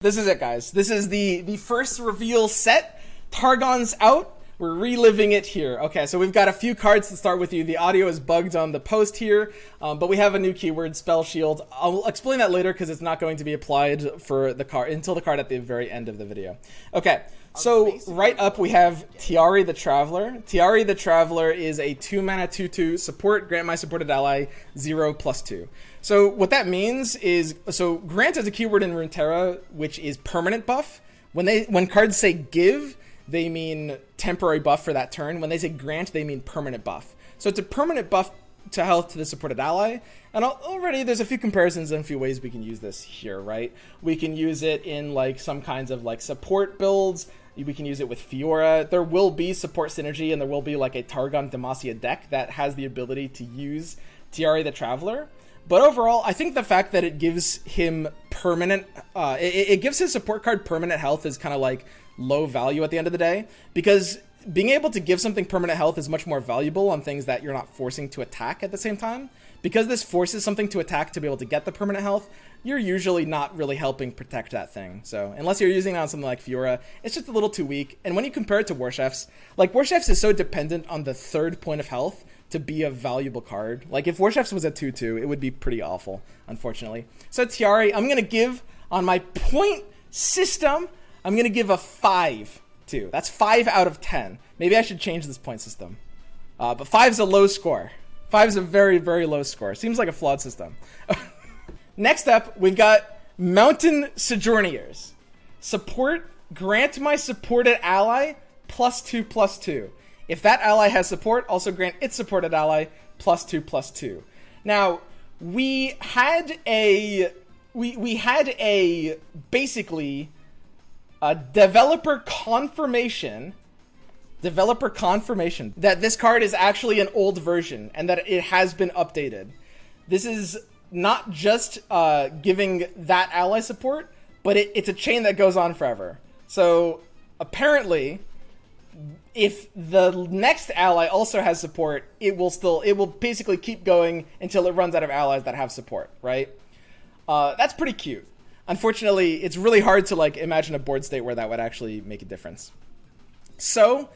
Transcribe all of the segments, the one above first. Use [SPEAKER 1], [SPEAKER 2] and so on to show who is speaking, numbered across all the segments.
[SPEAKER 1] This is it, guys. This is the first reveal set. Targon's out. We're reliving it here. Okay, so we've got a few cards to start with you. The audio is bugged on the post here, but we have a new keyword, Spellshield. I'll explain that later because it's not going to be applied for the card until the card at the very end of the video. Okay, so right up we have Tiari the Traveler. Tiari the Traveler is a 2-mana 2/2 support. Grant my supported ally 0/2. So what that means is, so grant is a keyword in Runeterra, which is permanent buff. When cards say give, they mean temporary buff for that turn. When they say grant, they mean permanent buff. So it's a permanent buff to health to the supported ally. And already there's a few comparisons and a few ways we can use this here, right? We can use it in like some kinds of like support builds. We can use it with Fiora. There will be support synergy, and there will be like a Targon Demacia deck that has the ability to use Tiari the Traveler. But overall, I think the fact that it gives him permanent, it gives his support card permanent health is kind of like low value at the end of the day, because being able to give something permanent health is much more valuable on things that you're not forcing to attack at the same time. Because this forces something to attack to be able to get the permanent health, you're usually not really helping protect that thing. So unless you're using it on something like Fiora, it's just a little too weak. And when you compare it to War Chefs, like War Chefs is so dependent on the third point of health to be a valuable card. Like if War Chefs was a 2/2, it would be pretty awful, unfortunately. So Tiari, I'm gonna give on my point system, I'm gonna give a 5 to. That's 5 out of 10. Maybe I should change this point system. But 5's a low score. 5's a very, very low score. Seems like a flawed system. Next up, we've got Mountain Sojourners. Support, grant my supported ally +2/+2. If that ally has support, also grant its supported ally +2/+2. Now, we had a basically a developer confirmation that this card is actually an old version and that it has been updated. This is not just giving that ally support, but it's a chain that goes on forever. So apparently, if the next ally also has support, it will basically keep going until it runs out of allies that have support, right? That's pretty cute. Unfortunately, it's really hard to like imagine a board state where that would actually make a difference. So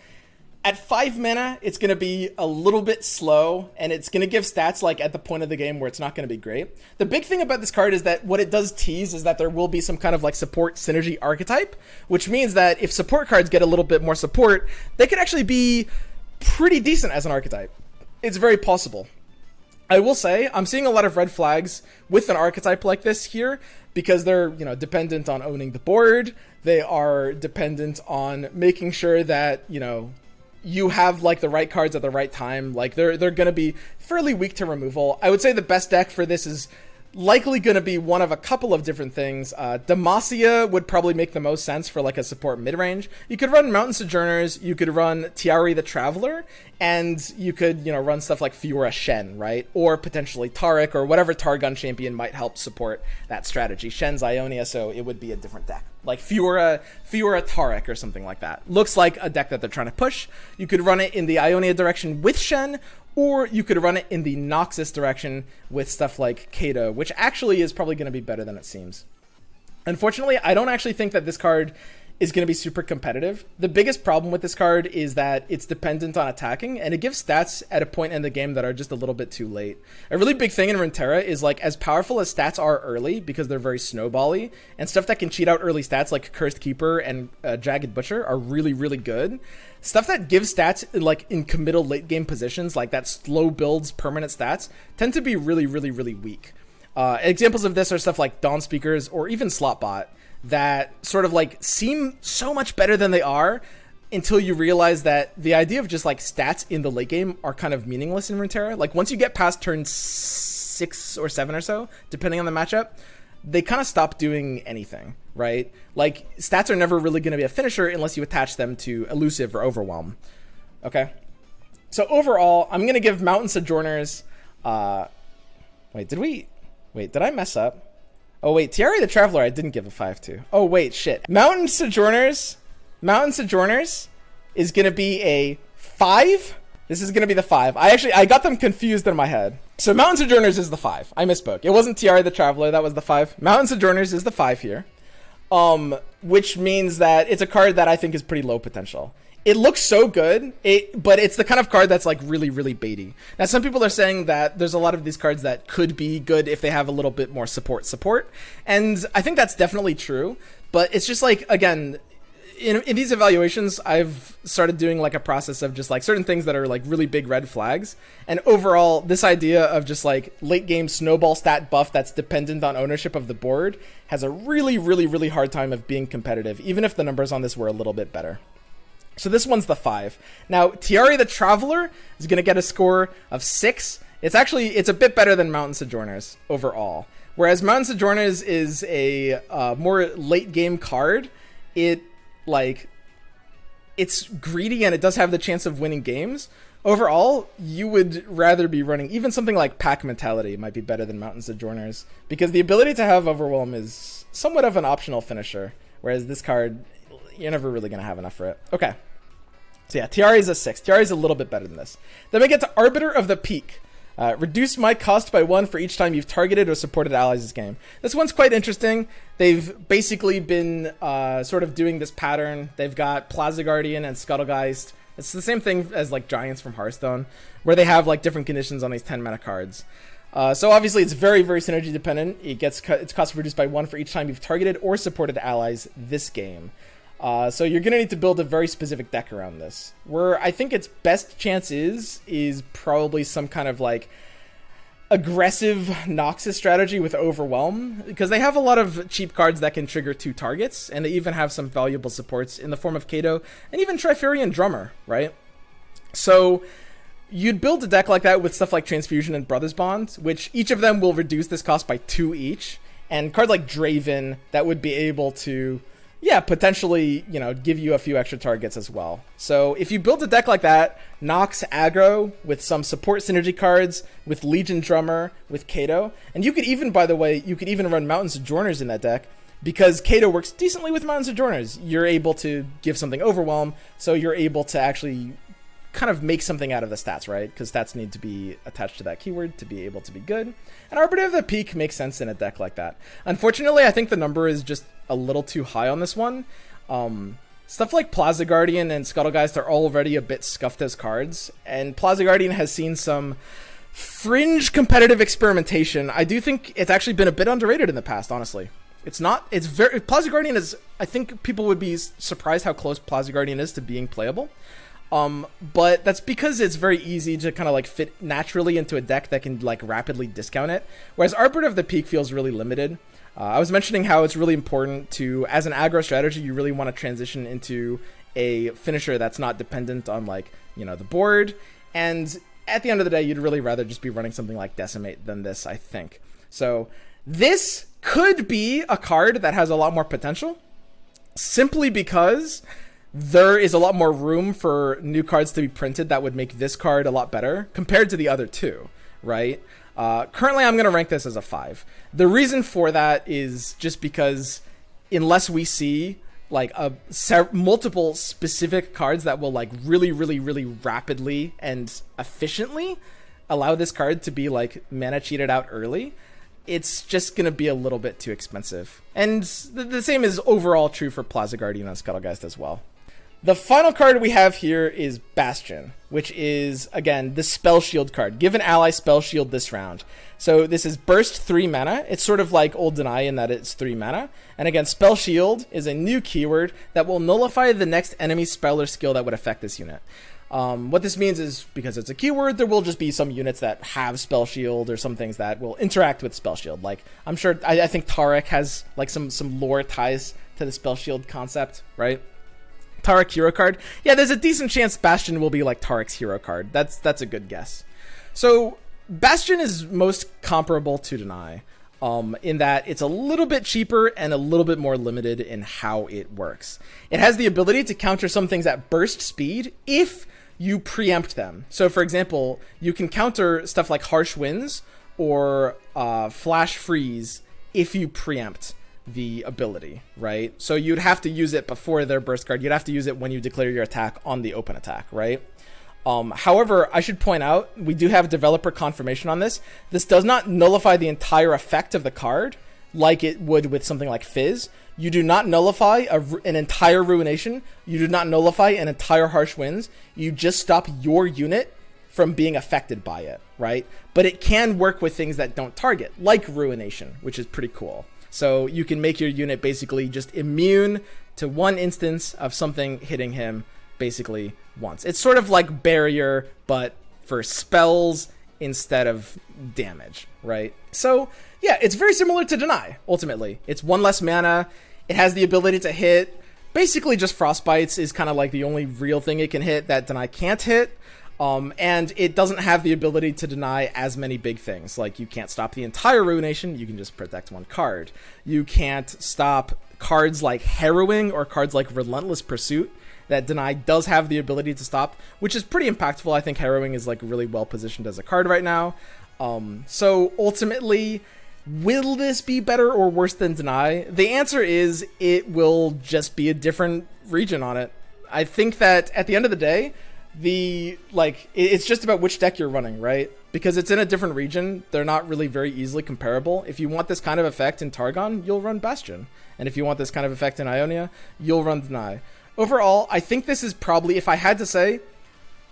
[SPEAKER 1] at 5 mana, it's going to be a little bit slow, and it's going to give stats like at the point of the game where it's not going to be great. The big thing about this card is that what it does tease is that there will be some kind of like support synergy archetype, which means that if support cards get a little bit more support, they could actually be pretty decent as an archetype. It's very possible. I will say, I'm seeing a lot of red flags with an archetype like this here, because they're, dependent on owning the board. They are dependent on making sure that, you have like the right cards at the right time. Like they're going to be fairly weak to removal. I would say the best deck for this is likely going to be one of a couple of different things. Demacia would probably make the most sense for like a support mid-range. You could run Mountain Sojourners, you could run Tiari the Traveler, and you could, run stuff like Fiora Shen, right? Or potentially Taric or whatever Targon champion might help support that strategy. Shen's Ionia, so it would be a different deck. Like Fiora Taric or something like that. Looks like a deck that they're trying to push. You could run it in the Ionia direction with Shen, or you could run it in the Noxus direction with stuff like Kato, which actually is probably going to be better than it seems. Unfortunately, I don't actually think that this card is going to be super competitive. The biggest problem with this card is that it's dependent on attacking, and it gives stats at a point in the game that are just a little bit too late. A really big thing in Runeterra is like as powerful as stats are early, because they're very snowbally, and stuff that can cheat out early stats like Cursed Keeper and Jagged Butcher are really, really good. Stuff that gives stats like in committal late game positions, like that slow builds permanent stats, tend to be really, really, really weak. Examples of this are stuff like Dawn Speakers or even Slotbot, that sort of like seem so much better than they are until you realize that the idea of just like stats in the late game are kind of meaningless in Runeterra. Like once you get past turn 6 or 7 or so, depending on the matchup, they kind of stop doing anything, right? Like stats are never really going to be a finisher unless you attach them to Elusive or Overwhelm. Okay. So overall, I'm going to give Mountain Sojourners, did I mess up? Oh wait, Tiari the Traveler I didn't give a 5 to. Oh wait, shit. Mountain Sojourners is gonna be a 5. This is gonna be the 5. I got them confused in my head. So Mountain Sojourners is the 5. I misspoke. It wasn't Tiari the Traveler, that was the 5. Mountain Sojourners is the 5 here. which means that it's a card that I think is pretty low potential. It looks so good, but it's the kind of card that's like really, really baity. Now, some people are saying that there's a lot of these cards that could be good if they have a little bit more support. And I think that's definitely true, but it's just like, again, in these evaluations, I've started doing like a process of just like certain things that are like really big red flags. And overall, this idea of just like late game snowball stat buff that's dependent on ownership of the board has a really, really, really hard time of being competitive, even if the numbers on this were a little bit better. So this one's the 5. Now, Tiari the Traveler is going to get a score of 6. It's a bit better than Mountain Sojourners overall. Whereas Mountain Sojourners is a more late game card, it's greedy and it does have the chance of winning games. Overall, you would rather be running even something like Pack Mentality might be better than Mountain Sojourners, because the ability to have Overwhelm is somewhat of an optional finisher, whereas this card, you're never really going to have enough for it. Okay. So yeah, Tiari is a 6. Tiari is a little bit better than this. Then we get to Arbiter of the Peak. Reduce my cost by 1 for each time you've targeted or supported allies this game. This one's quite interesting. They've basically been sort of doing this pattern. They've got Plaza Guardian and Scuttlegeist. It's the same thing as like Giants from Hearthstone, where they have like different conditions on these 10 mana cards. So obviously it's very, very synergy dependent. Its cost reduced by 1 for each time you've targeted or supported allies this game. So you're going to need to build a very specific deck around this. Where I think its best chance is probably some kind of like aggressive Noxus strategy with Overwhelm, because they have a lot of cheap cards that can trigger 2 targets, and they even have some valuable supports in the form of Kato and even Triferian Drummer, right? So you'd build a deck like that with stuff like Transfusion and Brothers Bond, which each of them will reduce this cost by 2 each, and cards like Draven that would be able to potentially, give you a few extra targets as well. So if you build a deck like that, Nox aggro with some support synergy cards, with Legion Drummer, with Kato, and you could even, by the way, run Mountain Sojourners in that deck, because Kato works decently with Mountain Sojourners. You're able to give something Overwhelm, so you're able to actually kind of make something out of the stats, right? Because stats need to be attached to that keyword to be able to be good. And Arbiter of the Peak makes sense in a deck like that. Unfortunately, I think the number is just a little too high on this one. Stuff like Plaza Guardian and Scuttlegeist are already a bit scuffed as cards, and Plaza Guardian has seen some fringe competitive experimentation. I do think it's actually been a bit underrated in the past, honestly. Plaza Guardian is, I think people would be surprised how close Plaza Guardian is to being playable. But that's because it's very easy to kind of like fit naturally into a deck that can like rapidly discount it. Whereas Arbiter of the Peak feels really limited. I was mentioning how it's really important to, as an aggro strategy, you really want to transition into a finisher that's not dependent on like, the board. And at the end of the day, you'd really rather just be running something like Decimate than this, I think. So this could be a card that has a lot more potential, simply because there is a lot more room for new cards to be printed that would make this card a lot better compared to the other two, right? Currently, I'm going to rank this as a 5. The reason for that is just because unless we see like multiple specific cards that will like really, really, really rapidly and efficiently allow this card to be like mana cheated out early, it's just going to be a little bit too expensive. And the same is overall true for Plaza Guardian and Scuttlegeist as well. The final card we have here is Bastion, which is, again, the Spellshield card. Give an ally Spellshield this round. So this is burst 3 mana. It's sort of like Old Deny in that it's 3 mana. And again, Spellshield is a new keyword that will nullify the next enemy spell or skill that would affect this unit. What this means is, because it's a keyword, there will just be some units that have Spellshield or some things that will interact with Spellshield. Like, I'm sure, I think Tarek has like some lore ties to the Spellshield concept, right? Tarek hero card. Yeah, there's a decent chance Bastion will be like Tarek's hero card. That's a good guess. So Bastion is most comparable to Deny, in that it's a little bit cheaper and a little bit more limited in how it works. It has the ability to counter some things at burst speed if you preempt them. So for example, you can counter stuff like Harsh Winds or Flash Freeze if you preempt the ability, right? So you'd have to use it before their burst card. You'd have to use it when you declare your attack on the open attack, right? However, I should point out, we do have developer confirmation on this. This does not nullify the entire effect of the card. like it would with something like Fizz. You do not nullify an entire Ruination. You do not nullify an entire Harsh Winds. You just stop your unit from being affected by it, right? But it can work with things that don't target, like Ruination, which is pretty cool. So you can make your unit basically just immune to one instance of something hitting him basically once. It's sort of like Barrier, but for spells instead of damage, right? So yeah, it's very similar to Deny, ultimately. It's one less mana. It has the ability to hit. Basically just Frostbites is kind of like the only real thing it can hit that Deny can't hit. And it doesn't have the ability to deny as many big things. Like, you can't stop the entire Ruination, you can just protect one card. You can't stop cards like Harrowing or cards like Relentless Pursuit that Deny does have the ability to stop, which is pretty impactful. I think Harrowing is like really well positioned as a card right now. So ultimately, will this be better or worse than Deny? The answer is it will just be a different region on it. I think that at the end of the day, it's just about which deck you're running, right? Because it's in a different region, they're not really very easily comparable. If you want this kind of effect in Targon, you'll run Bastion. And if you want this kind of effect in Ionia, you'll run Deny. Overall, I think this is probably, if I had to say,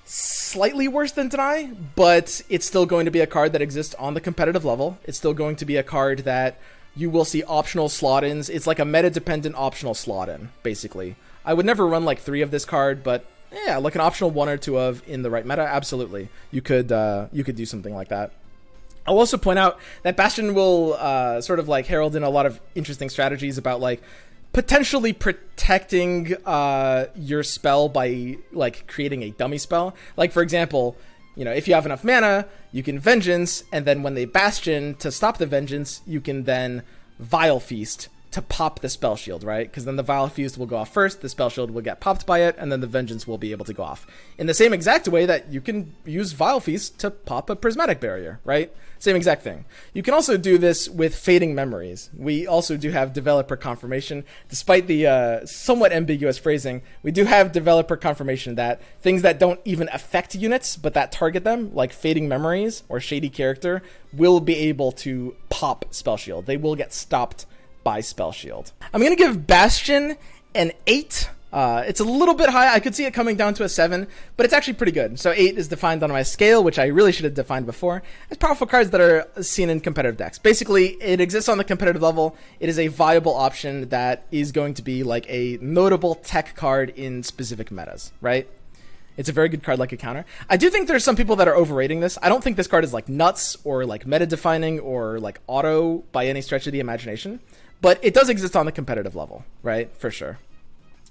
[SPEAKER 1] slightly worse than Deny, but it's still going to be a card that exists on the competitive level. It's still going to be a card that you will see optional slot-ins. It's like a meta-dependent optional slot-in, basically. I would never run like 3 of this card, but yeah, like an optional 1 or 2 of in the right meta, absolutely. You could do something like that. I'll also point out that Bastion will sort of like herald in a lot of interesting strategies about like potentially protecting your spell by like creating a dummy spell. Like, for example, you know, if you have enough mana, you can Vengeance, and then when they Bastion to stop the Vengeance, you can then Vile Feast to pop the Spellshield, right? Because then the Vile Feast will go off first, the Spellshield will get popped by it, and then the Vengeance will be able to go off. In the same exact way that you can use Vile Feast to pop a Prismatic Barrier, right? Same exact thing. You can also do this with Fading Memories. We also do have Developer Confirmation. Despite the somewhat ambiguous phrasing, we do have Developer Confirmation that things that don't even affect units, but that target them, like Fading Memories or Shady Character, will be able to pop Spellshield. They will get stopped by Spellshield. I'm going to give Bastion an 8. It's a little bit high. I could see it coming down to a 7, but it's actually pretty good. So 8 is defined on my scale, which I really should have defined before, as powerful cards that are seen in competitive decks. Basically, it exists on the competitive level. It is a viable option that is going to be like a notable tech card in specific metas, right? It's a very good card like a counter. I do think there's some people that are overrating this. I don't think this card is like nuts or like meta defining or like auto by any stretch of the imagination. But it does exist on the competitive level, right? For sure.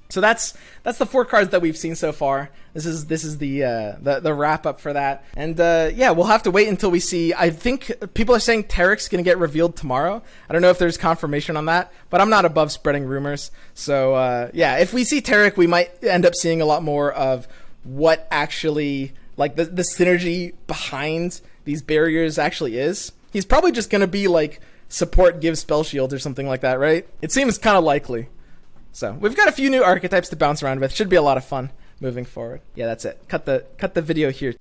[SPEAKER 1] So that's the 4 cards that we've seen so far. This is the wrap up for that. And yeah, we'll have to wait until we see. I think people are saying Tarik's going to get revealed tomorrow. I don't know if there's confirmation on that, but I'm not above spreading rumors. So yeah, if we see Tarik, we might end up seeing a lot more of what actually, like, the synergy behind these barriers actually is. He's probably just going to be like support gives Spellshield or something like that, right? It seems kind of likely. So we've got a few new archetypes to bounce around with. Should be a lot of fun moving forward. Yeah, that's it. Cut the video here.